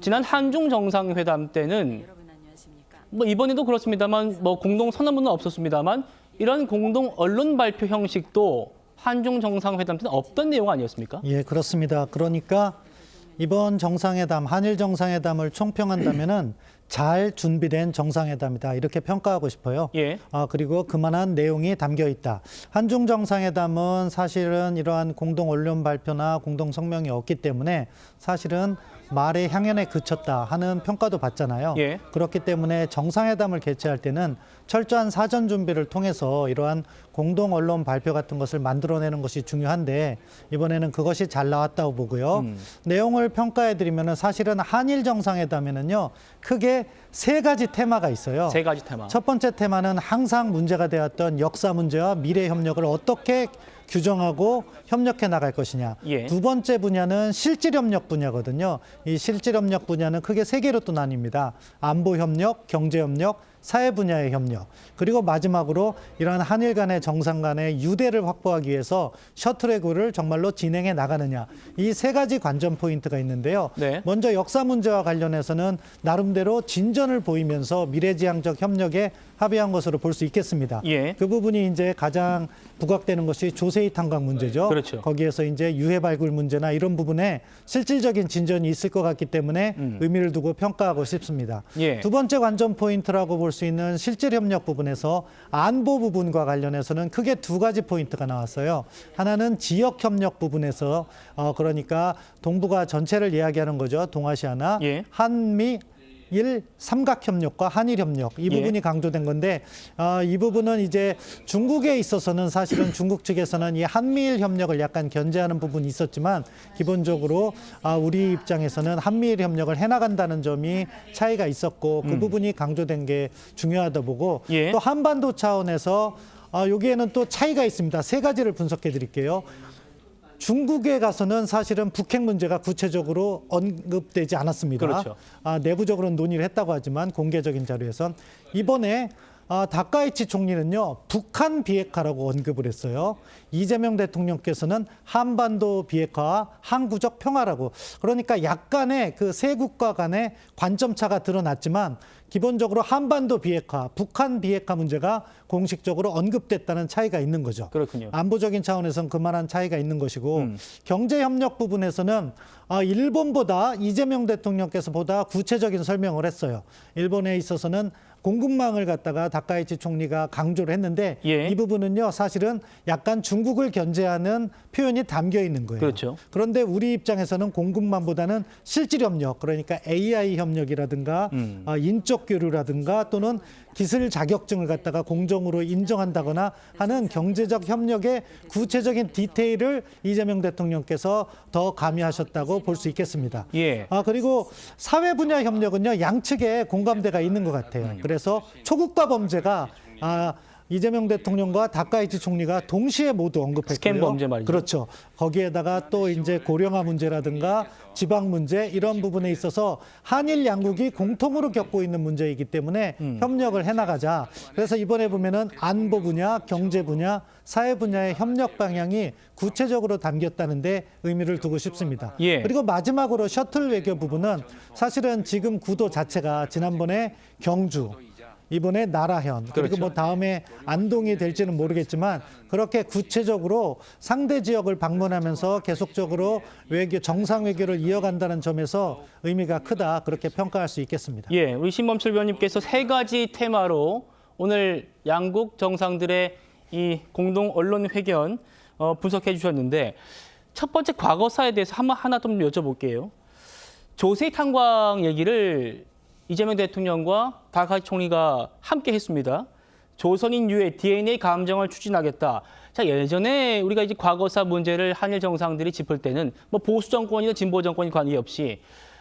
지난 한중 정상회담 때는 뭐 이번에도 그렇습니다만 뭐 공동 선언문은 없었습니다만 이런 공동 언론 발표 형식도 한중 정상회담 때는 없던 내용 아니었습니까? 예, 그렇습니다. 그러니까 이번 정상회담, 한일 정상회담을 총평한다면은 잘 준비된 정상회담이다 이렇게 평가하고 싶어요. 예. 그리고 그만한 내용이 담겨 있다. 한중 정상회담은 사실은 이러한 공동 언론 발표나 공동 성명이 없기 때문에 사실은 말의 향연에 그쳤다 하는 평가도 받잖아요. 예. 그렇기 때문에 정상회담을 개최할 때는 철저한 사전 준비를 통해서 이러한 공동 언론 발표 같은 것을 만들어내는 것이 중요한데 이번에는 그것이 잘 나왔다고 보고요. 내용을 평가해드리면 사실은 한일 정상회담에는요 크게 세 가지 테마가 있어요. 세 가지 테마. 첫 번째 테마는 항상 문제가 되었던 역사 문제와 미래 협력을 어떻게 규정하고 협력해 나갈 것이냐. 예. 두 번째 분야는 실질 협력 분야거든요. 이 실질 협력 분야는 크게 세 개로 또 나뉩니다. 안보 협력, 경제 협력, 사회 분야의 협력. 그리고 마지막으로 이러한 한일 간의 정상 간의 유대를 확보하기 위해서 셔틀웨이를 정말로 진행해 나가느냐. 이 세 가지 관전 포인트가 있는데요. 네. 먼저 역사 문제와 관련해서는 나름대로 진전을 보이면서 미래지향적 협력에 합의한 것으로 볼 수 있겠습니다. 예. 그 부분이 이제 가장 부각되는 것이 조세희 탄광 문제죠. 그렇죠. 거기에서 이제 유해 발굴 문제나 이런 부분에 실질적인 진전이 있을 것 같기 때문에 의미를 두고 평가하고 싶습니다. 예. 두 번째 관전 포인트라고 볼 수 있는 실질 협력 부분에서 안보 부분과 관련해서는 크게 두 가지 포인트가 나왔어요. 하나는 지역 협력 부분에서 그러니까 동북아 전체를 이야기하는 거죠. 동아시아나 예. 한미 일 삼각협력과 한일협력 이 부분이 예. 강조된 건데 이 부분은 이제 중국에 있어서는 사실은 중국 측에서는 이 한미일 협력을 약간 견제하는 부분이 있었지만 기본적으로 우리 입장에서는 한미일 협력을 해나간다는 점이 차이가 있었고 그 부분이 강조된 게 중요하다 보고 예. 또 한반도 차원에서 여기에는 또 차이가 있습니다. 세 가지를 분석해 드릴게요. 중국에 가서는 사실은 북핵 문제가 구체적으로 언급되지 않았습니다. 그렇죠. 내부적으로는 논의를 했다고 하지만 공개적인 자료에선 이번에 다카이치 총리는요 북한 비핵화라고 언급을 했어요. 이재명 대통령께서는 한반도 비핵화와 항구적 평화라고. 그러니까 약간의 그 세 국가 간의 관점 차가 드러났지만 기본적으로 한반도 비핵화, 북한 비핵화 문제가 공식적으로 언급됐다는 차이가 있는 거죠. 그렇군요. 안보적인 차원에서는 그만한 차이가 있는 것이고 경제협력 부분에서는 일본보다 이재명 대통령께서 보다 구체적인 설명을 했어요. 일본에 있어서는 공급망을 갖다가 다카이치 총리가 강조를 했는데 예. 이 부분은요 사실은 약간 중국을 견제하는 표현이 담겨 있는 거예요. 그렇죠. 그런데 우리 입장에서는 공급망보다는 실질 협력, 그러니까 AI 협력이라든가 인적 교류라든가 또는 기술 자격증을 갖다가 공정으로 인정한다거나 하는 경제적 협력의 구체적인 디테일을 이재명 대통령께서 더 가미하셨다고 볼 수 있겠습니다. 예. 그리고 사회 분야 협력은요 양측에 공감대가 있는 것 같아요. 그래서 초국가 범죄가 이재명 대통령과 다카이치 총리가 동시에 모두 언급했고요. 스캔 범죄 말이죠. 그렇죠. 거기에다가 또 이제 고령화 문제라든가 지방 문제 이런 부분에 있어서 한일 양국이 공통으로 겪고 있는 문제이기 때문에 협력을 해나가자. 그래서 이번에 보면은 안보 분야, 경제 분야, 사회 분야의 협력 방향이 구체적으로 담겼다는데 의미를 두고 싶습니다. 예. 그리고 마지막으로 셔틀 외교 부분은 사실은 지금 구도 자체가 지난번에 경주, 이번에 나라현, 그리고 그렇죠. 뭐 다음에 안동이 될지는 모르겠지만 그렇게 구체적으로 상대 지역을 방문하면서 계속적으로 정상 외교를 이어간다는 점에서 의미가 크다 그렇게 평가할 수 있겠습니다. 예, 우리 신범철 위원님께서 세 가지 테마로 오늘 양국 정상들의 이 공동 언론 회견 분석해 주셨는데 첫 번째 과거사에 대해서 하나 좀 여쭤볼게요. 조세희 탄광 얘기를 이재명 대통령과 다카이치 총리가 함께 했습니다. 조선인 유해 DNA 감정을 추진하겠다. 자, 예전에 우리가 이제 과거사 문제를 한일 정상들이 짚을 때는 뭐 보수 정권이나 진보 정권이 관계없이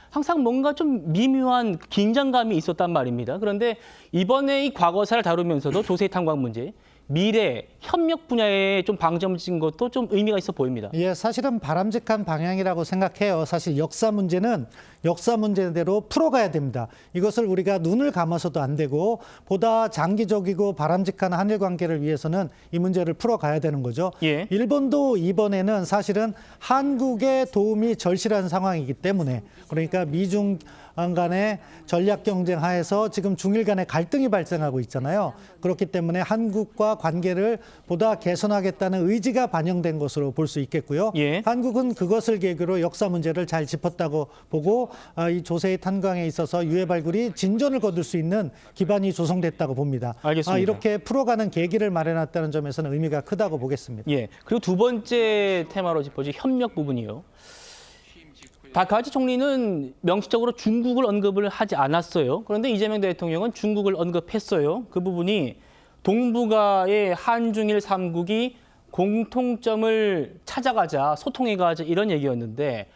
항상 뭔가 좀 미묘한 긴장감이 있었단 말입니다. 그런데 이번에 이 과거사를 다루면서도 조세희 탄광 문제, 미래 협력 분야에 좀 방점을 찍은 것도 좀 의미가 있어 보입니다. 예, 사실은 바람직한 방향이라고 생각해요. 사실 역사 문제는 역사 문제대로 풀어가야 됩니다. 이것을 우리가 눈을 감아서도 안 되고 보다 장기적이고 바람직한 한일 관계를 위해서는 이 문제를 풀어가야 되는 거죠. 예. 일본도 이번에는 사실은 한국의 도움이 절실한 상황이기 때문에 그러니까 미중 간의 전략 경쟁 하에서 지금 중일 간의 갈등이 발생하고 있잖아요. 그렇기 때문에 한국과 관계를 보다 개선하겠다는 의지가 반영된 것으로 볼 수 있겠고요. 예. 한국은 그것을 계기로 역사 문제를 잘 짚었다고 보고 이 조세의 탄광에 있어서 유해 발굴이 진전을 거둘 수 있는 기반이 조성됐다고 봅니다. 알겠습니다. 이렇게 풀어가는 계기를 마련했다는 점에서는 의미가 크다고 보겠습니다. 예. 그리고 두 번째 테마로 짚어질 협력 부분이요. 다카이치 총리는 명시적으로 중국을 언급을 하지 않았어요. 그런데 이재명 대통령은 중국을 언급했어요. 그 부분이 동북아의 한중일 3국이 공통점을 찾아가자, 소통해가자 이런 얘기였는데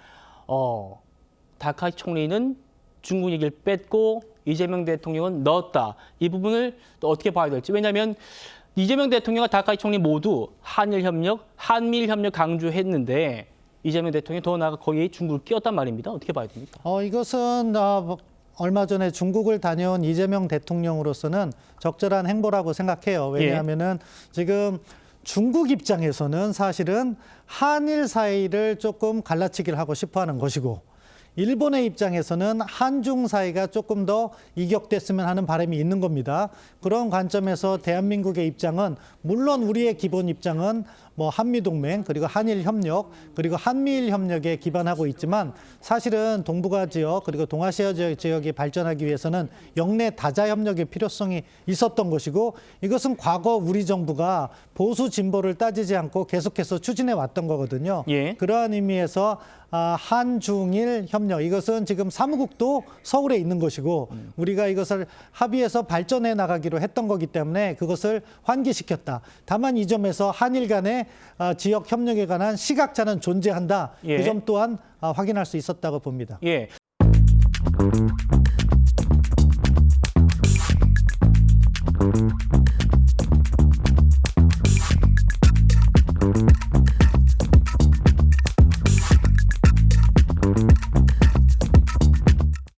다카이치 총리는 중국 얘기를 뺐고 이재명 대통령은 넣었다. 이 부분을 또 어떻게 봐야 될지. 왜냐하면 이재명 대통령과 다카이치 총리 모두 한일 협력, 한미일 협력 강조했는데 이재명 대통령이 더 나아가 거기에 중국을 끼웠단 말입니다. 어떻게 봐야 됩니까? 이것은 얼마 전에 중국을 다녀온 이재명 대통령으로서는 적절한 행보라고 생각해요. 왜냐하면은 지금 중국 입장에서는 사실은 한일 사이를 조금 갈라치기를 하고 싶어하는 것이고 일본의 입장에서는 한중 사이가 조금 더 이격됐으면 하는 바람이 있는 겁니다. 그런 관점에서 대한민국의 입장은 물론 우리의 기본 입장은 뭐 한미동맹 그리고 한일 협력 그리고 한미일 협력에 기반하고 있지만 사실은 동북아 지역 그리고 동아시아 지역이 발전하기 위해서는 영내 다자 협력의 필요성이 있었던 것이고 이것은 과거 우리 정부가 보수 진보를 따지지 않고 계속해서 추진해 왔던 거거든요. 예. 그러한 의미에서 한중일 협력 이것은 지금 사무국도 서울에 있는 것이고 우리가 이것을 합의해서 발전해 나가기로 했던 거기 때문에 그것을 환기시켰다. 다만 이 점에서 한일 간의 지역 협력에 관한 시각차는 존재한다. 예. 그 점 또한 확인할 수 있었다고 봅니다. 예.